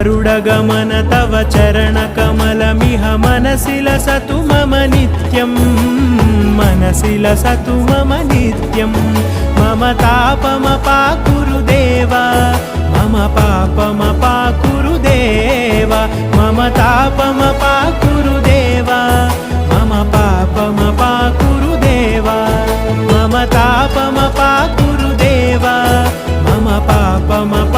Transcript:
गरुडगमन तव चरणकमलमिह मनसि लसतु मम नित्यं मनसि लसतु मम नित्यं मम तापमपाकुरु देव मम पापमपाकुरु देव मम तापमपाकुरु देव मम पापमपाकुरु देव मम तापमपाकुरु देव मम पापम